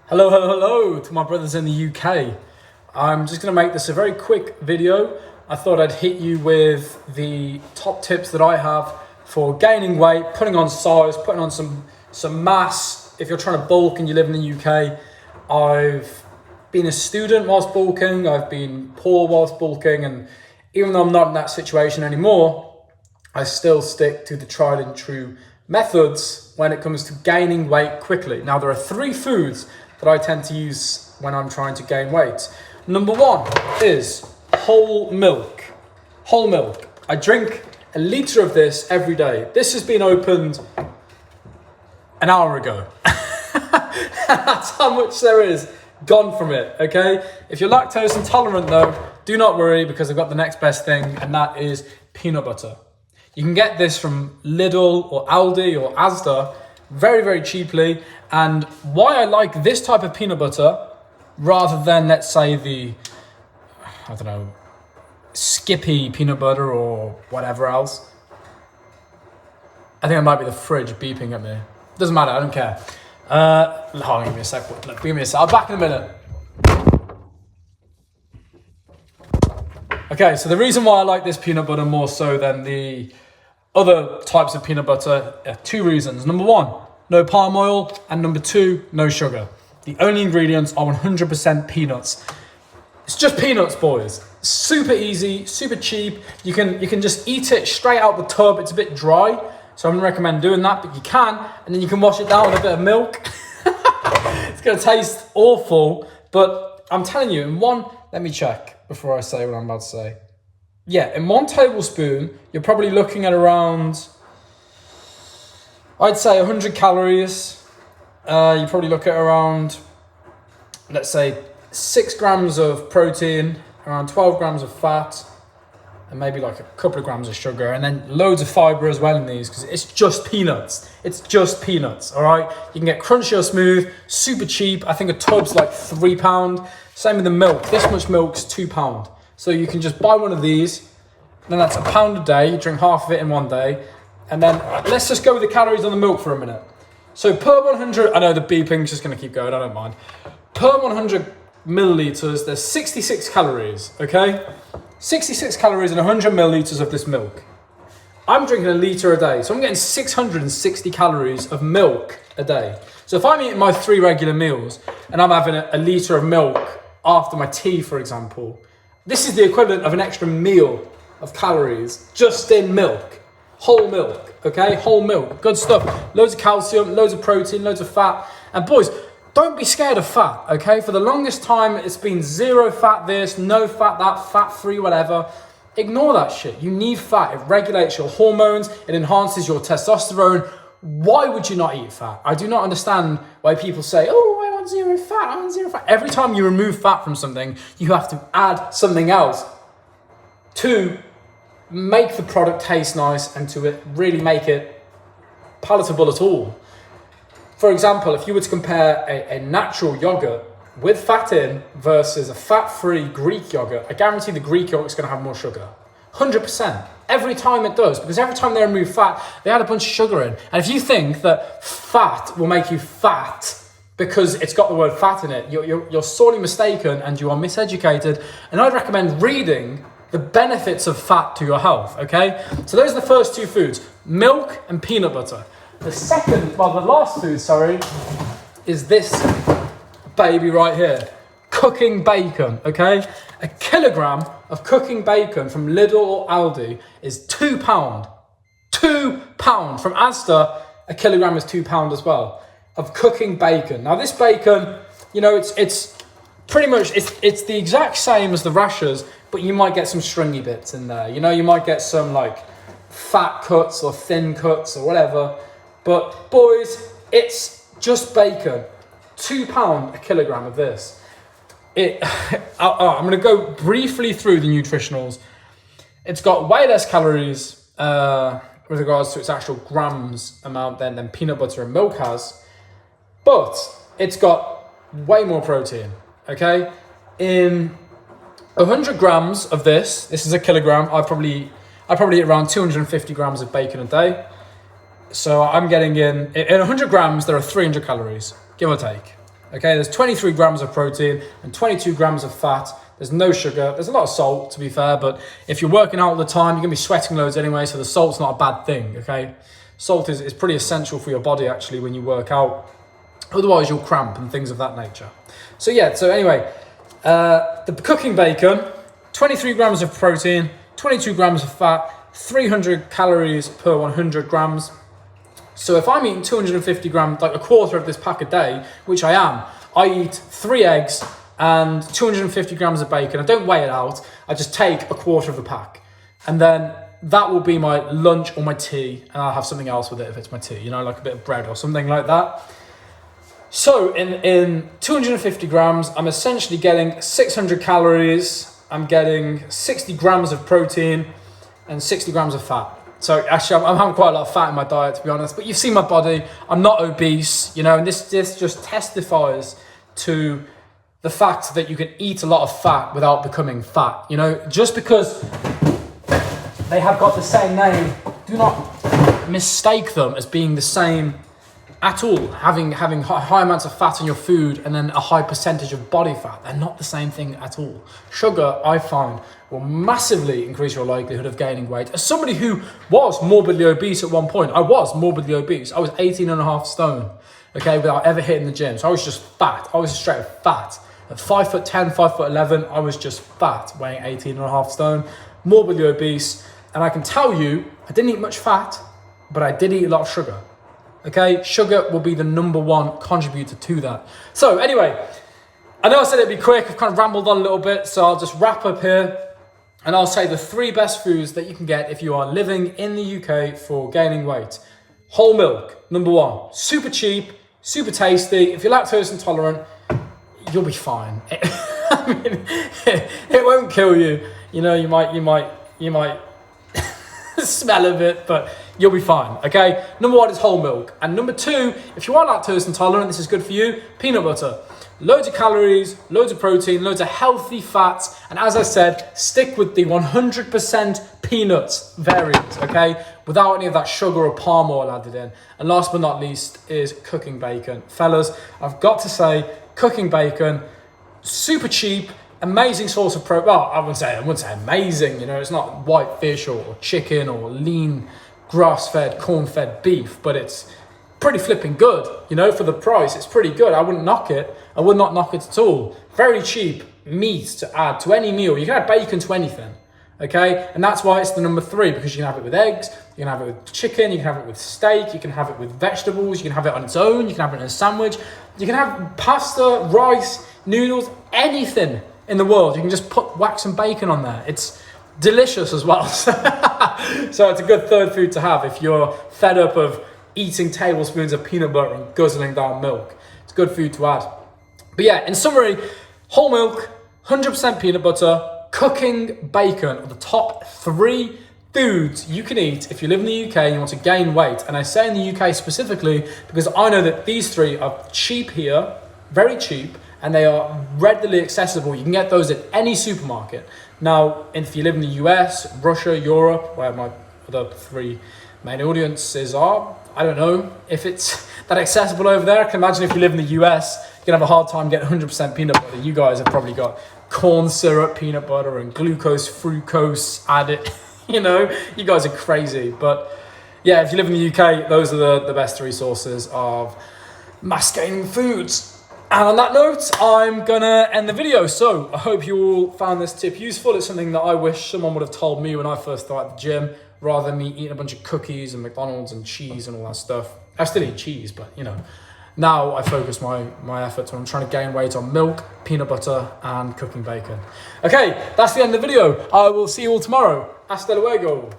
Hello to my brothers in the UK. I'm just going to make this a very quick video. I thought I'd hit you with the top tips that I have for gaining weight, putting on size, putting on some mass. If you're trying to bulk and you live in the UK, I've been a student whilst bulking, I've been poor whilst bulking, and even though I'm not in that situation anymore, I still stick to the tried and true methods when it comes to gaining weight quickly. Now, there are 3 foods that I tend to use when I'm trying to gain weight. Number 1 is whole milk. Whole milk. I drink a litre of this every day. This has been opened an hour ago. That's how much there is gone from it, okay? If you're lactose intolerant though, do not worry because I've got the next best thing, and that is peanut butter. You can get this from Lidl or Aldi or Asda very, very cheaply. And why I like this type of peanut butter rather than, let's say, the, I don't know, Skippy peanut butter or whatever else. I think it might be the fridge beeping at me. Doesn't matter, I don't care. Hold on, give me a sec. Look, give me a sec. I'll be back in a minute. Okay, so the reason why I like this peanut butter more so than the other types of peanut butter, 2 reasons. Number 1, no palm oil, and number 2, no sugar. The only ingredients are 100% peanuts. It's just peanuts, boys. Super easy, super cheap. You can just eat it straight out the tub. It's a bit dry, so I wouldn't recommend doing that, but you can, and then you can wash it down with a bit of milk. It's gonna taste awful, but I'm telling you, let me check before I say what I'm about to say. Yeah, in 1 tablespoon, you're probably looking at around, I'd say 100 calories. You probably look at around, let's say 6 grams of protein, around 12 grams of fat, and maybe like a couple of grams of sugar, and then loads of fiber as well in these, because it's just peanuts. It's just peanuts, all right? You can get crunchy or smooth, super cheap. I think a tub's like £3. Same with the milk. This much milk's £2. So you can just buy one of these, then that's £1 a day. You drink half of it in 1 day. And then let's just go with the calories on the milk for a minute. So per 100, I know the beeping's just gonna keep going, I don't mind. Per 100 milliliters, there's 66 calories, okay? 66 calories in 100 milliliters of this milk. I'm drinking a litre a day, so I'm getting 660 calories of milk a day. So if I'm eating my 3 regular meals and I'm having a litre of milk after my tea, for example, this is the equivalent of an extra meal of calories just in milk. Whole milk, okay? Whole milk, good stuff. Loads of calcium, loads of protein, loads of fat. And boys, don't be scared of fat, okay? For the longest time, it's been 0 fat this, no fat that, fat-free, whatever. Ignore that shit. You need fat. It regulates your hormones. It enhances your testosterone. Why would you not eat fat? I do not understand why people say, oh, I want 0 fat, I want 0 fat. Every time you remove fat from something, you have to add something else to make the product taste nice and to really make it palatable at all. For example, if you were to compare a natural yogurt with fat in versus a fat-free Greek yogurt, I guarantee the Greek yogurt is going to have more sugar. 100%. Every time it does, because every time they remove fat, they add a bunch of sugar in. And if you think that fat will make you fat because it's got the word fat in it, you're sorely mistaken and you are miseducated. And I'd recommend reading the benefits of fat to your health, okay? So those are the first 2 foods, milk and peanut butter. The last food, is this baby right here, cooking bacon, okay? A kilogram of cooking bacon from Lidl or Aldi is £2. £2. From Asda, a kilogram is £2 as well, of cooking bacon. Now this bacon, you know, it's pretty much, it's the exact same as the rashers, but you might get some stringy bits in there. You know, you might get some like fat cuts or thin cuts or whatever. But boys, it's just bacon. £2 a kilogram of this. I'm going to go briefly through the nutritionals. It's got way less calories with regards to its actual grams amount than peanut butter and milk has. But it's got way more protein, okay? In 100 grams of this is a kilogram. I probably eat around 250 grams of bacon a day. So I'm getting in 100 grams, there are 300 calories, give or take. Okay, there's 23 grams of protein and 22 grams of fat. There's no sugar. There's a lot of salt, to be fair, but if you're working out all the time, you're gonna be sweating loads anyway, so the salt's not a bad thing, okay? Salt is pretty essential for your body, actually, when you work out. Otherwise, you'll cramp and things of that nature. So yeah, so anyway, the cooking bacon, 23 grams of protein, 22 grams of fat, 300 calories per 100 grams. So if I'm eating 250 grams, like a quarter of this pack a day, which I am, I eat 3 eggs and 250 grams of bacon. I don't weigh it out. I just take a quarter of the pack. And then that will be my lunch or my tea. And I'll have something else with it if it's my tea, you know, like a bit of bread or something like that. So in 250 grams, I'm essentially getting 600 calories. I'm getting 60 grams of protein and 60 grams of fat. So actually, I'm having quite a lot of fat in my diet, to be honest. But you've seen my body. I'm not obese, you know, and this just testifies to the fact that you can eat a lot of fat without becoming fat. You know, just because they have got the same name, do not mistake them as being the same at all. Having high amounts of fat in your food and then a high percentage of body fat, they're not the same thing at all. Sugar, I find, will massively increase your likelihood of gaining weight. As somebody who was morbidly obese at one point, I was morbidly obese. I was 18.5 stone, okay, without ever hitting the gym. So I was just fat. I was straight fat. At 5'10", 5'11", I was just fat, weighing 18.5 stone, morbidly obese. And I can tell you, I didn't eat much fat, but I did eat a lot of sugar. Okay, sugar will be the #1 contributor to that. So anyway, I know I said it'd be quick. I've kind of rambled on a little bit, so I'll just wrap up here. And I'll say the 3 best foods that you can get if you are living in the UK for gaining weight. Whole milk, #1. Super cheap, super tasty. If you're lactose intolerant, you'll be fine. I mean, it won't kill you. You know, you might smell of it, but you'll be fine, okay? #1 is whole milk. And #2, if you are lactose intolerant, this is good for you, peanut butter. Loads of calories, loads of protein, loads of healthy fats. And as I said, stick with the 100% peanuts variant, okay? Without any of that sugar or palm oil added in. And last but not least is cooking bacon. Fellas, I've got to say, cooking bacon, super cheap, amazing source of protein. Well, I wouldn't say amazing, you know, it's not white fish or chicken or lean grass-fed, corn-fed beef, but it's pretty flipping good, you know, for the price. It's pretty good. I wouldn't knock it. I would not knock it at all. Very cheap meat to add to any meal. You can add bacon to anything, okay? And that's why it's the #3, because you can have it with eggs, you can have it with chicken, you can have it with steak, you can have it with vegetables, you can have it on its own, you can have it in a sandwich, you can have pasta, rice, noodles, anything in the world. You can just whack some bacon on there. It's delicious as well. So it's a good third food to have if you're fed up of eating tablespoons of peanut butter and guzzling down milk. It's good food to add. But yeah, in summary, whole milk, 100% peanut butter, cooking bacon are the top 3 foods you can eat if you live in the UK and you want to gain weight. And I say in the UK specifically because I know that these 3 are cheap here, very cheap, and they are readily accessible. You can get those at any supermarket. Now, if you live in the US, Russia, Europe, where my other 3 main audiences are, I don't know if it's that accessible over there. I can imagine if you live in the US, you're gonna have a hard time getting 100% peanut butter. You guys have probably got corn syrup peanut butter and glucose, fructose added. You know, you guys are crazy. But yeah, if you live in the UK, those are the best 3 sources of mass gaining foods. And on that note, I'm gonna end the video. So I hope you all found this tip useful. It's something that I wish someone would have told me when I first started the gym, rather than me eating a bunch of cookies and McDonald's and cheese and all that stuff. I still eat cheese, but you know, now I focus my efforts when I'm trying to gain weight on milk, peanut butter, and cooking bacon. Okay, that's the end of the video. I will see you all tomorrow. Hasta luego.